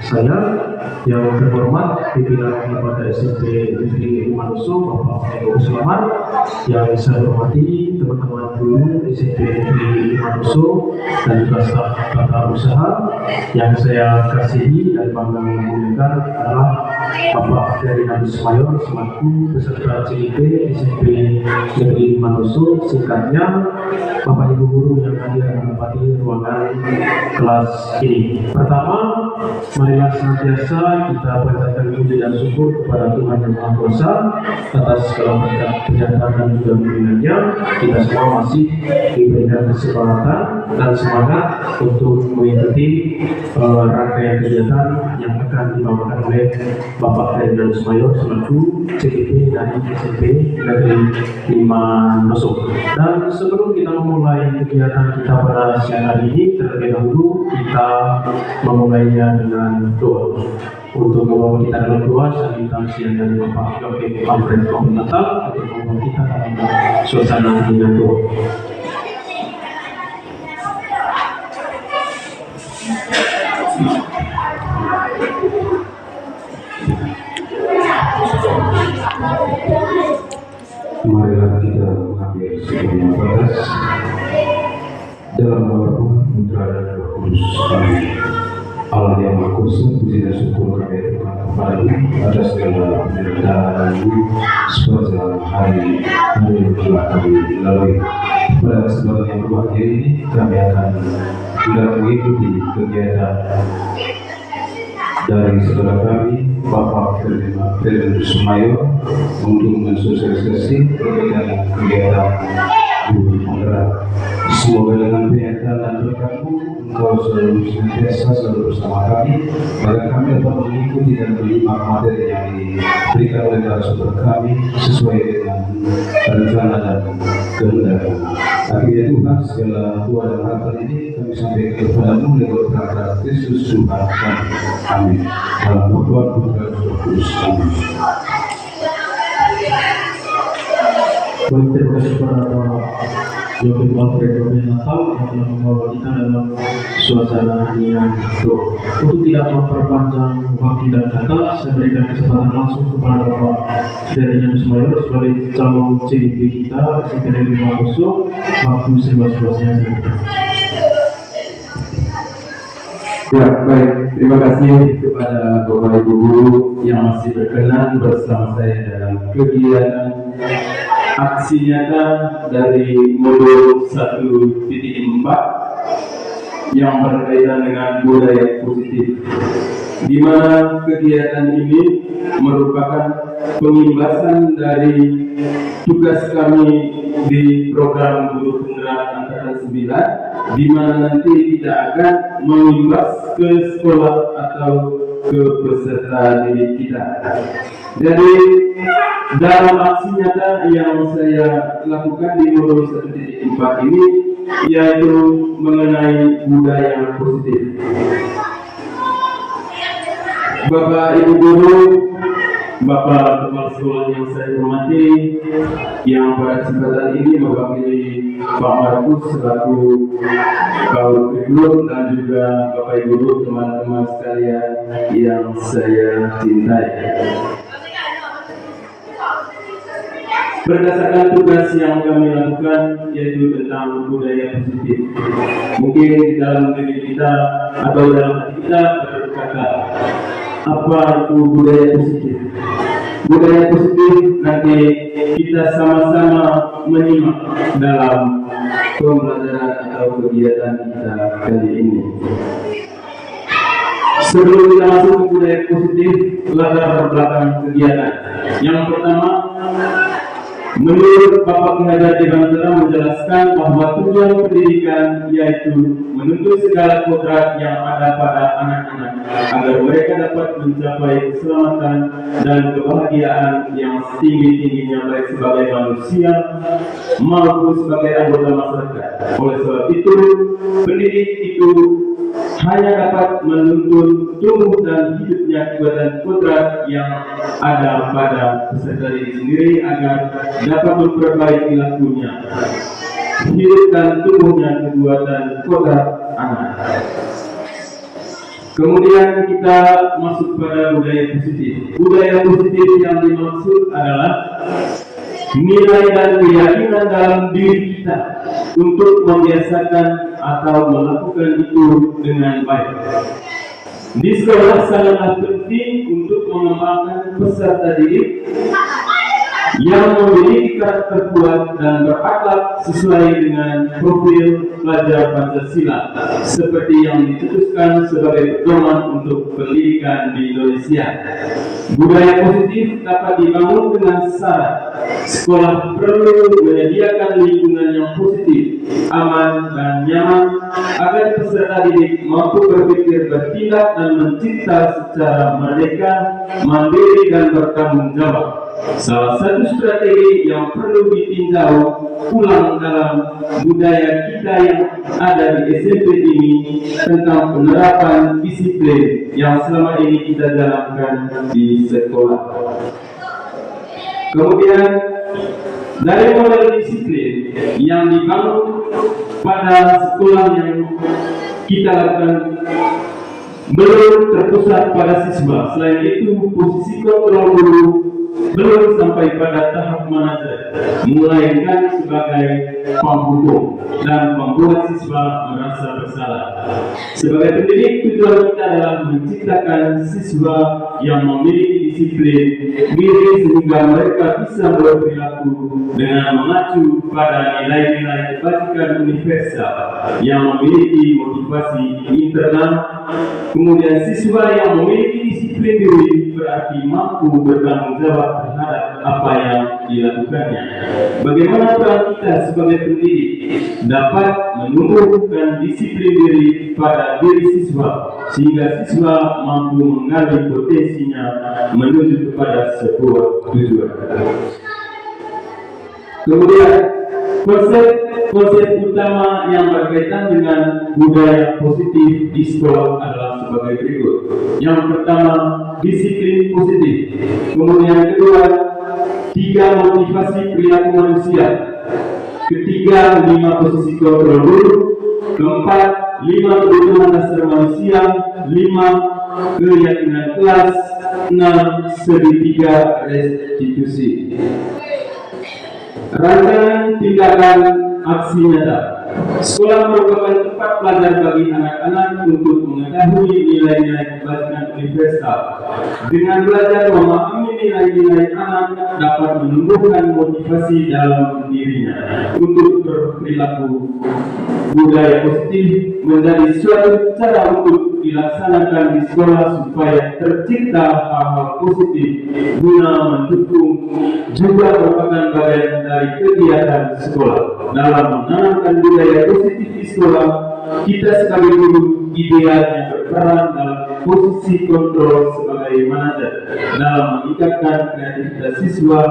saya yang terhormat pimpinan daripada SMP Negeri Manusu, Bapak Eko Selamat, yang saya hormati teman-teman guru SMP Negeri Manusu dan juga staf tata usaha yang saya kasihi dan bangga memuliakan adalah Bapak Ferry Habis Mayor selaku peserta CIP SMP Negeri Manusu, singkatnya Bapak Ibu guru yang hadir menempati ruangan kelas ini. Pertama, marilah senantiasa kita panjatkan puji dan syukur kepada Tuhan Yang Maha Kuasa atas segala berkat penyertaan dan juga bimbingannya. Kita semua masih diberikan kesempatan dan semangat untuk mengikuti rangkaian kegiatan yang akan dibawakan oleh Bapak Ferry Habis Mayor selaku CPP dari SMP Negeri 5 Nusuk. Dan sebelum kita memulai kegiatan kita pada siang hari ini, terlebih dahulu kita memulainya dengan doa. Untuk membawa kita dalam doa, saya minta siang dari Bapak Yogi Alfred Natal untuk membawa kita dalam suasana dengan doa. Marilah kita mengambil sebuah nafas dalam nama Tuhan, Putra dan Roh Kudus. Amin. Allah yang Maha Kuasa, puji dan syukur kami aturkan kepada-Mu atas segala penyertaan sepanjang hari yang telah kami lalui. Pada kesempatan yang berbahagia ini, kami akan hendak mengikuti kegiatan dari saudara kami, Bapak Ferry Habis Mayor, untuk mensosialisasi kegiatan guru penggerak. Semoga dengan penyertaan dan berkat-Mu, Engkau selalu senantiasa selalu bersama kami, agar kami dapat mengikuti dan menyimak materi yang diberikan oleh narasumber kami sesuai dengan rencana dan kehendak-Mu. Akhirnya Tuhan, segala doa dan harapan ini kami sampaikan kepada-Mu lewat berkat Kristus Tuhan kami. Amin. Dalam nama Tuhan, Putra dan Roh Kudus. Amin. Baik, terima kasih kepada Bapak Yogi Alfred Natal yang telah membawa kita dalam suasana yang doa. Untuk tidak memperpanjang waktu dan kata, saya berikan kesempatan langsung kepada Bapak Ferry Habis Mayor sebagai calon CDP kita SMP Negeri Manusu. Waktu seluas-luasnya saya. Ya, baik. Terima kasih kepada Bapak Ibu guru yang masih berkenan bersama saya dalam kegiatan aksi nyata dari modul 1.4 yang berkaitan dengan budaya positif, di mana kegiatan ini merupakan pengimbasan dari tugas kami di program guru penggerak angkatan 9, di mana nanti kita akan mengimbas ke sekolah atau ke peserta didik kita. Jadi dalam aksi nyata yang saya lakukan di modul 1.4 ini, yaitu mengenai budaya positif. Bapak Ibu guru, Bapak Kepala Sekolah yang saya hormati, yang pada kesempatan ini mewakili Pak Markus selaku Kaur Kurikulum, dan juga Bapak Ibu guru, teman-teman sekalian yang saya cintai. Berdasarkan tugas yang kami lakukan, yaitu tentang budaya positif. Mungkin di dalam diri kita atau dalam hati kita berkata, apa itu budaya positif? Budaya positif nanti kita sama-sama menyimak dalam pembelajaran atau kegiatan kita kali ini. Sebelum kita masuk ke budaya positif, latar belakang kegiatan. Yang pertama, menurut Bapak Ki Hajar Dewang telah menjelaskan bahwa tujuan pendidikan yaitu menuntut segala kodrat yang ada pada anak-anak agar mereka dapat mencapai keselamatan dan kebahagiaan yang setinggi-tingginya baik sebagai manusia maupun sebagai anggota masyarakat. Oleh sebab itu, pendidik itu hanya dapat menuntun tumbuh dan hidupnya kekuatan kodrat yang ada pada peserta didik sendiri agar dapat memperbaiki lakunya, hidup dan tumbuhnya kekuatan kodrat anak. Kemudian kita masuk pada budaya positif. Budaya positif yang dimaksud adalah nilai dan keyakinan dalam diri kita untuk membiasakan atau melakukan itu dengan baik. Di sekolah sangatlah penting untuk mengembangkan peserta didik yang memiliki karakter kuat dan berakhlak sesuai dengan profil pelajar Pancasila seperti yang dicetuskan sebagai pedoman untuk pendidikan di Indonesia. Budaya positif dapat dibangun dengan syarat sekolah perlu menyediakan lingkungan yang positif, aman dan nyaman agar peserta didik mampu berpikir, bertindak dan mencipta secara merdeka, mandiri dan bertanggung jawab. Salah satu strategi yang perlu ditinjau ulang dalam budaya kita yang ada di SMP ini tentang penerapan disiplin yang selama ini kita jalankan di sekolah. Kemudian dari model disiplin yang dibangun pada sekolah yang kita lakukan belum terpusat pada siswa. Selain itu, posisi kontrol guru belum sampai pada tahap manajer, melainkan sebagai penghukum dan membuat siswa merasa bersalah. Sebagai pendidik, tujuan kita adalah menciptakan siswa yang memiliki disiplin diri sehingga mereka bisa berperilaku dengan mengacu pada nilai-nilai kebajikan universal yang memiliki motivasi internal. Kemudian siswa yang memiliki disiplin diri berarti mampu bertanggung jawab terhadap apa yang dilakukannya. Bagaimana peran kita sebagai pendidik dapat menumbuhkan disiplin diri pada diri siswa sehingga siswa mampu mengali potensinya menuju kepada sebuah tujuan. Kemudian konsep utama yang berkaitan dengan budaya positif di sekolah adalah sebagai berikut. Yang pertama, disiplin positif. Kemudian kedua, 3 motivasi perilaku manusia. Ketiga, 5 posisi kontrol guru. Keempat, 5 kebutuhan dasar manusia. 5 keyakinan kelas. 6 segitiga restitusi. Rancangan tindakan aksi nyata. Sekolah merupakan tempat belajar bagi anak-anak untuk mengetahui nilai-nilai kebajikan universal. Dengan belajar memahami nilai-nilai, anak dapat menumbuhkan motivasi dalam dirinya untuk berperilaku. Budaya positif menjadi suatu cara untuk dilaksanakan di sekolah supaya tercipta hal-hal positif guna mendukung, juga merupakan bagian dari kegiatan sekolah. Dalam menanamkan budaya positif di sekolah, kita sebagai guru idealnya berperan dalam posisi kontrol sebagai manajer dalam meningkatkan kreativitas siswa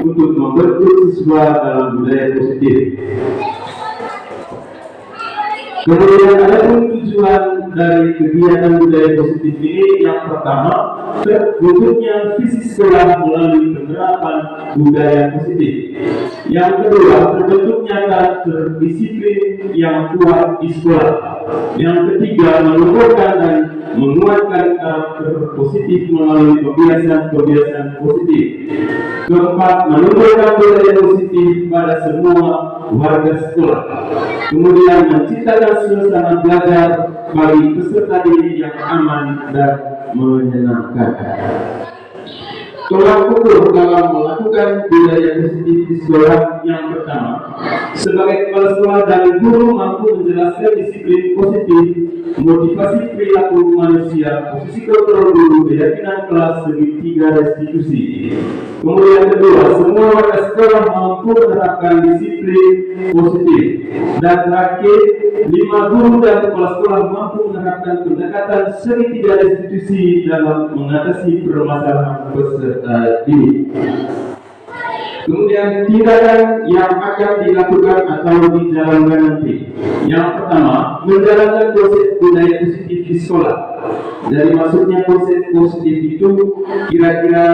untuk membentuk siswa dalam budaya positif. Kemudian ada pun tujuan dari kegiatan budaya positif ini. Yang pertama, terwujudnya visi sekolah melalui penerapan budaya positif. Yang kedua, terbentuknya karakter disiplin yang kuat di sekolah. Yang ketiga, menumbuhkan dan menguatkan karakter positif melalui kebiasaan-kebiasaan positif. Keempat, menumbuhkan budaya positif pada semua warga sekolah. Kemudian menciptakan suasana belajar bagi peserta didik yang aman dan menyenangkan. Tolak ukur dalam melakukan budaya positif di sekolah. Yang pertama, sebagai kepala sekolah dan guru mampu menjelaskan disiplin positif, motivasi perilaku manusia, posisi kontrol guru, keyakinan kelas, segitiga restitusi. Kemudian kedua, semua warga sekolah mampu menerapkan disiplin positif. Dan terakhir, 5 guru dan kepala sekolah mampu menerapkan pendekatan segitiga restitusi dalam mengatasi permasalahan peserta didik. Kemudian tindakan yang akan dilakukan atau dijalankan nanti. Yang pertama, menjalankan konsep budaya positif di sekolah. Dari maksudnya konsep positif itu kira-kira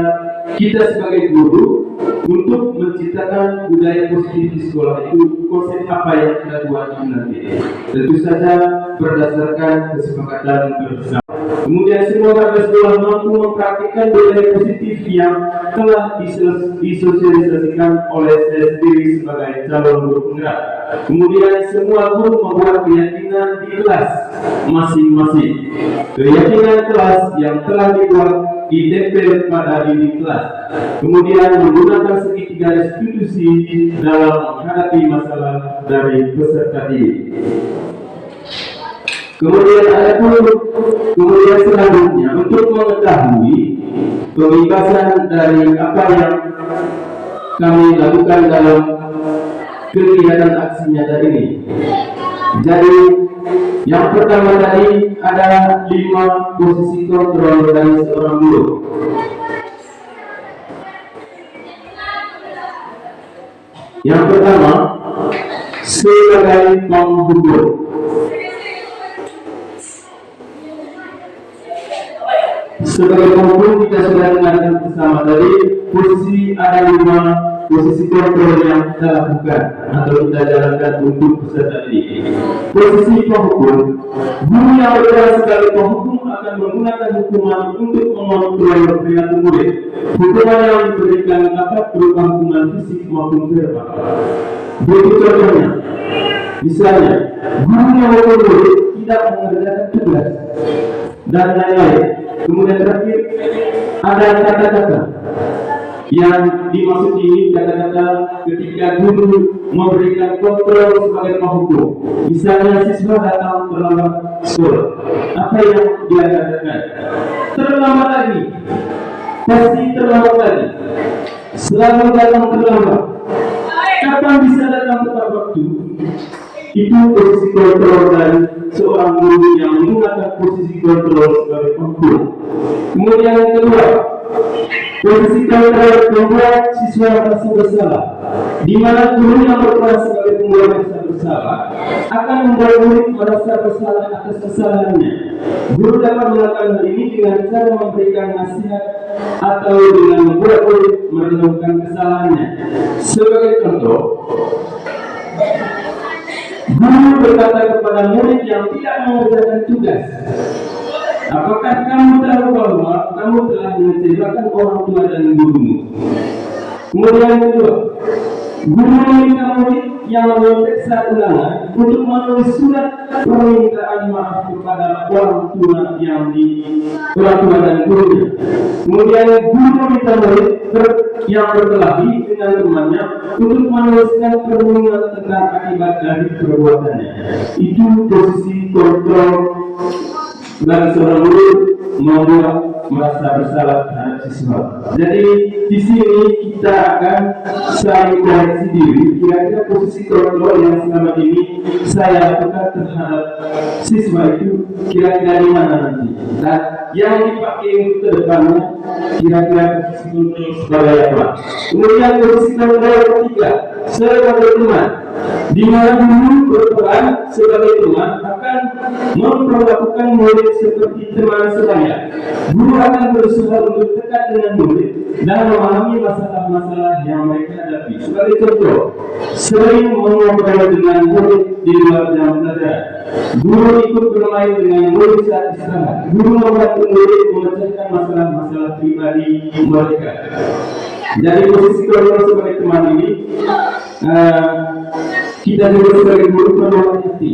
kita sebagai guru untuk menciptakan budaya positif di sekolah itu konsep apa yang kita buat nanti. Tentu saja berdasarkan kesepakatan bersama. Kemudian semua warga sekolah mampu mempraktikkan budaya positif yang telah disosialisasikan oleh saya sendiri sebagai calon guru penggerak. Kemudian semua guru membuat keyakinan di kelas masing-masing. Keyakinan kelas yang telah dibuat ditempel pada dinding kelas. Kemudian menggunakan segitiga restitusi dalam menghadapi masalah dari peserta didik. Kemudian selanjutnya untuk mengetahui pembebasan dari apa yang kami lakukan dalam kegiatan aksi nyata ini. Jadi yang pertama tadi ada 5 posisi kontrol dari seorang guru. Yang pertama, sebagai penghubung. Sebagai penghubung kita sudah dengarkan bersama tadi, ada 5 posisi kontrol yang kita lakukan atau kita jalankan untuk peserta didik. Posisi penghubung, guru yang berperan sebagai penghubung akan menggunakan hukuman untuk mengontrol perilaku murid. Hukuman yang diberikan dapat berupa hukuman fisik maupun verbal. Begitu contohnya, misalnya guru yang murid tidak mengerjakan tugas dan lain-lain. Kemudian terakhir ada kata-kata yang dimaksud ini kata-kata ketika guru memberikan kontrol sebagai penghubung. Misalnya siswa datang terlambat sekolah, apa yang dia katakan? Terlambat lagi, pasti terlambat lagi, selalu datang terlambat. Kapan bisa datang tepat waktu? Itu posisi kontrol dari seorang guru yang menggunakan posisi kontrol sebagai penghubung. Kemudian yang kedua, posisi kontrol membuat siswa merasa bersalah, di mana guru yang berperan sebagai pembuat merasa bersalah akan membuat murid merasa bersalah atas kesalahannya. Guru dapat melakukan hal ini dengan cara memberikan nasihat atau dengan membuat murid merenungkan kesalahannya. Sebagai contoh, guru berkata kepada murid yang tidak mengerjakan tugas, apakah kamu tahu bahwa kamu telah mengecewakan orang tua dan gurumu? Kemudian yang kedua, guru meminta murid yang menyontek saat ulangan untuk menulis surat permintaan maaf kepada orang tua dan gurunya. Kemudian guru meminta murid yang berkelahi dengan temannya untuk menuliskan perlindungan tentang akibat dari perbuatannya. Itu posisi kontrol dan seorang guru membuat merasa bersalah terhadap siswa. Jadi di sini kita akan saling koreksi diri. Kira-kira posisi kontrol yang selama ini saya lakukan terhadap siswa itu kira-kira di mana nanti. Dan yang dipakai untuk kedepannya kira-kira posisi kontrol sebagai apa. Kemudian posisi kontrol ketiga sebagai teman, di mana guru berperan sebagai teman akan memperlakukan murid seperti teman sebaya. Guru akan berusaha untuk dekat dengan murid dan memahami masalah-masalah yang mereka hadapi. Sebagai contoh, sering mengobrol dengan murid di luar jam pelajaran. Guru ikut bermain dengan murid saat istirahat. Guru membantu murid memecahkan masalah-masalah pribadi mereka. Jadi posisi kontrol sebagai teman ini kita juga sebagai guru perlu hati,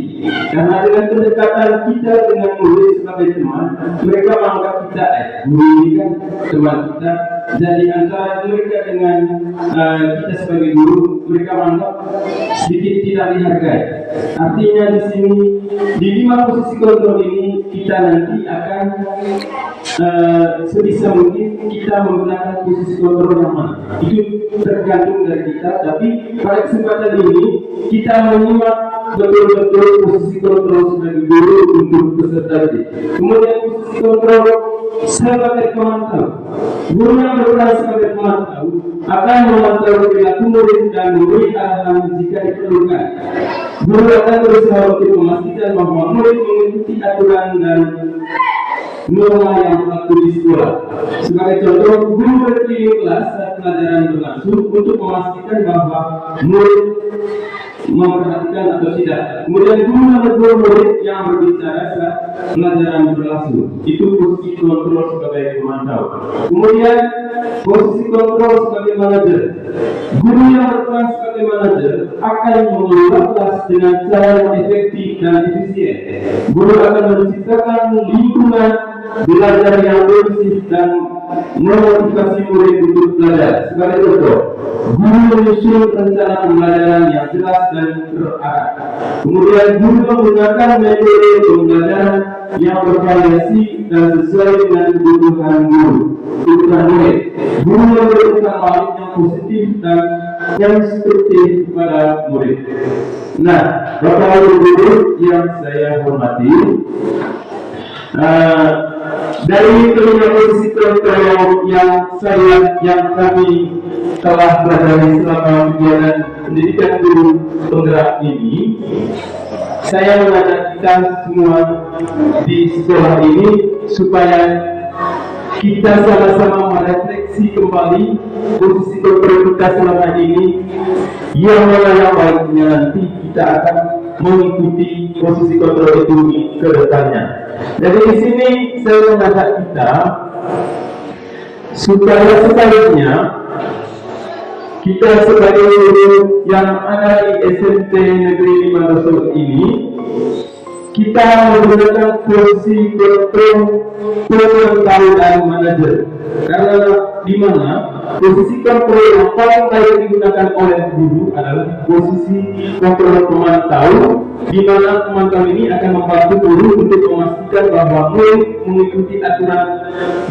karena dengan pendekatan kita dengan murid sebagai teman, mereka menganggap kita guru ini kan teman kita. Jadi antara mereka dengan kita sebagai guru, mereka menganggap sedikit tidak dihargai. Artinya di sini di 5 posisi kontrol ini kita nanti akan sebisa mungkin kita menggunakan posisi kontrol yang mana. Itu tergantung dari kita. Tapi pada kesempatan ini kita menyimak betul-betul posisi kontrol sebagai guru untuk peserta didik. Kemudian posisi kontrol sebagai pemantau. Guru yang berperan sebagai pemantau akan memantau perilaku murid dan memberi arahan jika diperlukan. Guru akan berusaha untuk memastikan bahwa murid mengikuti aturan dan norma yang berlaku di sekolah. Sebagai contoh, guru berkeliling kelas saat pelajaran berlangsung untuk memastikan bahwa murid memperhatikan atau tidak. Kemudian guru nomor 2 murid yang berbicara saat pelajaran berlangsung. Itu posisi kontrol sebagai pemantau. Kemudian posisi kontrol sebagai manajer. Guru yang berperan sebagai manajer akan mengelola kelas dengan cara yang efektif dan efisien. Guru akan menciptakan lingkungan belajar yang bersih dan memotivasi murid untuk belajar. Sebagai contoh, guru menyusun rencana pembelajaran yang jelas dan terarah. Kemudian guru menggunakan metode pembelajaran yang bervariasi dan sesuai dengan kebutuhan murid. Guru memberikan balik yang positif dan yang instruktif kepada murid. Nah, Bapak Ibu guru yang saya hormati, dari kelima posisi kontrol yang kami telah pelajari selama kegiatan pendidikan guru penggerak ini, saya mengajak kita semua di sekolah ini supaya kita sama-sama merefleksi kembali posisi kontrol kita selama ini, yang mana yang baiknya nanti kita akan mengikuti posisi kontrol itu ke depannya. Jadi di sini saya mengajak kita supaya sebaliknya kita sebagai guru yang ada di SMP Negeri 5 Doso ini, kita menggunakan posisi kontrol, pemantau dan manajer. Karena di mana posisi kontrol yang paling baik digunakan oleh guru adalah posisi kontrol pemantau, di mana pemantau ini akan membantu guru untuk memastikan bahwa murid mengikuti aturan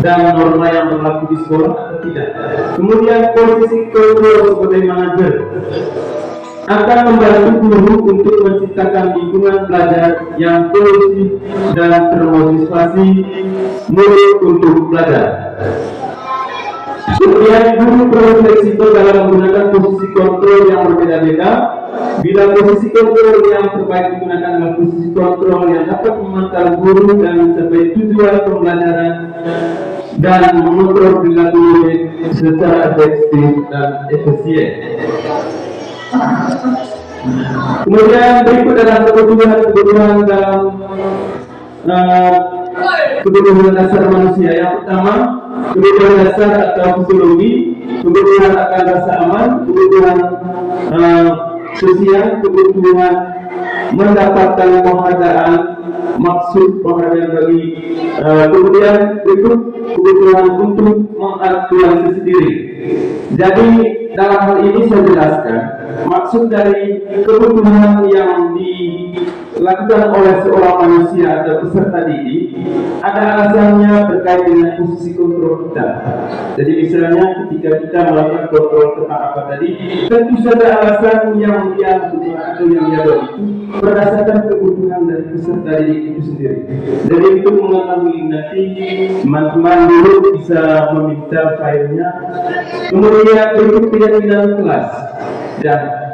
dan norma yang berlaku di sekolah atau tidak. Kemudian posisi kontrol sebagai manajer akan membantu guru untuk menciptakan lingkungan belajar yang kondusif dan termotivasi murid untuk belajar. Kemudian guru perlu fleksibel dalam menggunakan posisi kontrol yang berbeda-beda. Bila posisi kontrol yang terbaik digunakan adalah posisi kontrol yang dapat memantau guru dan mencapai tujuan pembelajaran dan mengontrol perilaku murid secara efektif dan efisien. Kemudian berikut adalah kebutuhan dalam kebutuhan dasar manusia. Yang pertama, kebutuhan dasar atau fisiologi, kebutuhan akan rasa aman, kebutuhan sosial, kebutuhan mendapatkan penghargaan, maksud penghargaan bagi kemudian berikut kebutuhan untuk mengaktualisasi diri. Jadi dalam hal ini saya jelaskan maksud dari kebutuhan yang dilakukan oleh seorang manusia atau peserta didik. Ada alasannya terkait dengan posisi kontrol kita. Jadi misalnya ketika kita melakukan kontrol tentang apa tadi, tentu saja alasan yang dia butuhkan atau yang dia buat itu berdasarkan kebutuhan dari peserta didik itu sendiri. Jadi untuk mengetahui nanti teman-teman dulu bisa meminta filenya. Kemudian berikut keyakinan kelas.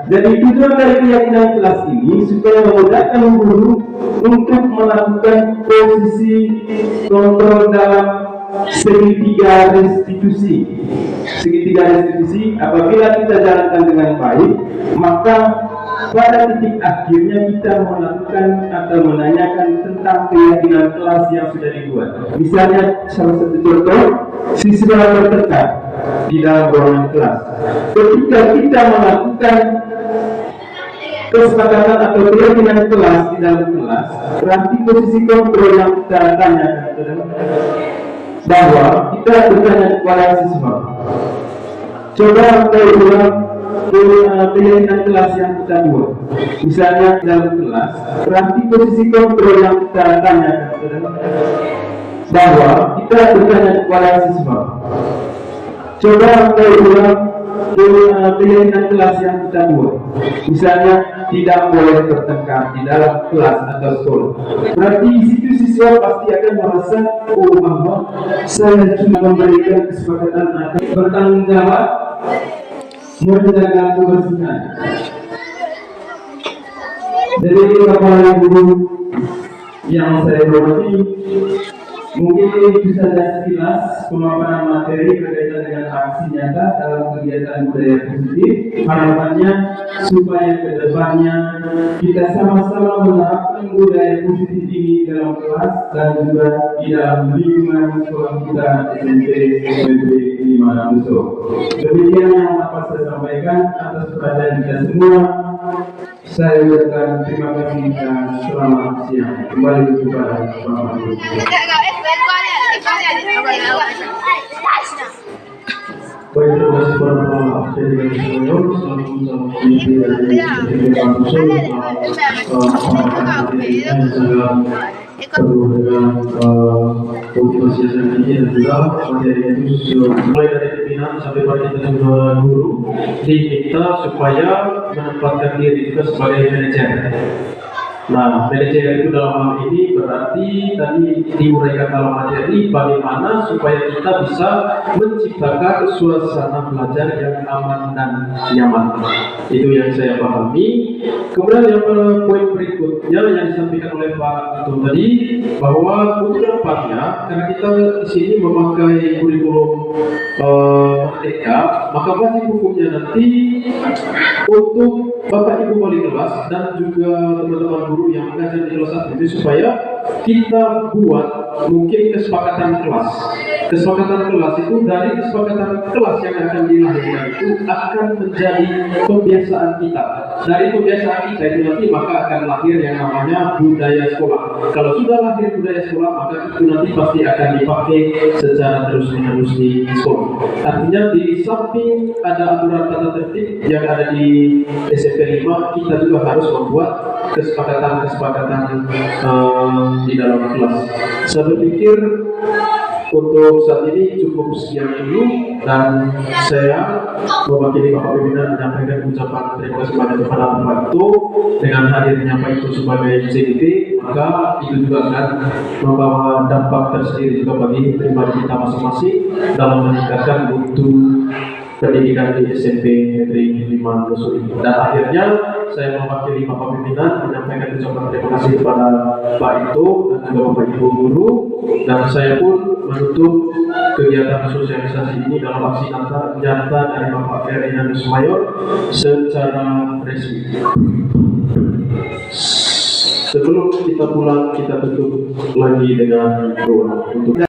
Jadi tujuan dari keyakinan kelas ini supaya memudahkan guru untuk melakukan posisi kontrol dalam segitiga restitusi. Segitiga restitusi apabila kita jalankan dengan baik, maka pada titik akhirnya kita melakukan atau menanyakan tentang keyakinan kelas yang sudah dibuat. Misalnya salah satu contoh, siswa tertekan di dalam ruangan kelas. Ketika kita melakukan kesepakatan atau keyakinan kelas di dalam kelas, berarti posisi kontrol yang kita tanyakan adalah bahwa kita bertanya kepada siswa, coba ulang keyakinan kelas yang kita buat. Misalnya dalam kelas, berarti posisi kontrol yang kita tanyakan adalah bahwa kita bertanya kepada siswa, coba ulang keyakinan kelas yang kita buat. Misalnya tidak boleh bertengkar di dalam kelas atau sekolah. Berarti di situ siswa pasti akan merasa, oh bahwa saya cuma memberikan kesepakatan akan bertanggung jawab menjaga kebersihan. Jadi Bapak Ibu yang saya hormati, Mungkin ini bisa saja sekilas pemaparan materi berkaitan dengan aksi nyata dalam kegiatan budaya positif. Harapannya supaya kedepannya kita sama-sama menerapkan budaya positif ini dalam kelas dan juga di dalam lingkungan sekolah kita SMP Negeri 5 Manado. Demikian yang dapat saya sampaikan atas perhatian kita semua. Saya ucapkan terima kasih dan selamat siang. Kembali kepada Bapak Ibu. Baik, terima kasih kepada Pak Ferry Summayor selaku pimpinan dari Dewan Usul yang sangat penuh dengan motivasi yang tinggi dan juga materinya itu mulai dari pimpinan sampai pada kita semua guru diminta supaya menempatkan diri juga sebagai manajer. Nah, manajer itu dalam hal ini berarti tadi diuraikan dalam materi bagaimana supaya kita bisa menciptakan suasana belajar yang aman dan nyaman. Itu yang saya pahami. Kemudian yang poin berikutnya yang disampaikan oleh Pak Ketua tadi bahwa untuk depannya karena kita di sini memakai kurikulum merdeka, maka wajib hukumnya nanti untuk Bapak Ibu wali kelas dan juga teman-teman guru yang mengajar di kelas 1 ini supaya kita buat mungkin kesepakatan kelas. Kesepakatan kelas itu dari kesepakatan kelas yang akan dilahirkan itu akan menjadi kebiasaan kita. Dari kebiasaan kita itu nanti maka akan lahir yang namanya budaya sekolah. Kalau sudah lahir budaya sekolah maka itu nanti pasti akan dipakai secara terus-menerus di sekolah. Artinya di samping ada aturan tata tertib yang ada di SMP 5, kita juga harus membuat kesepakatan-kesepakatan di dalam kelas. Saya berpikir untuk saat ini cukup sekian dulu dan saya mewakili Bapak Pimpinan menyampaikan ucapan terima kasih kepada Bapak itu dengan hadirnya Pak itu sebagai CDP, maka itu juga akan membawa dampak tersendiri juga bagi pribadi kita masing-masing dalam meningkatkan mutu pendidikan di SMP Negeri 5 Manado ini. Dan akhirnya saya mewakili Bapak Pimpinan menyampaikan ucapan terima kasih kepada Pak itu dan juga Bapak Ibu guru, dan saya pun menutup kegiatan sosialisasi ini dalam aksi nyata dari Bapak Ferry Summayor secara resmi. Sebelum kita pulang, kita tutup lagi dengan doa untuk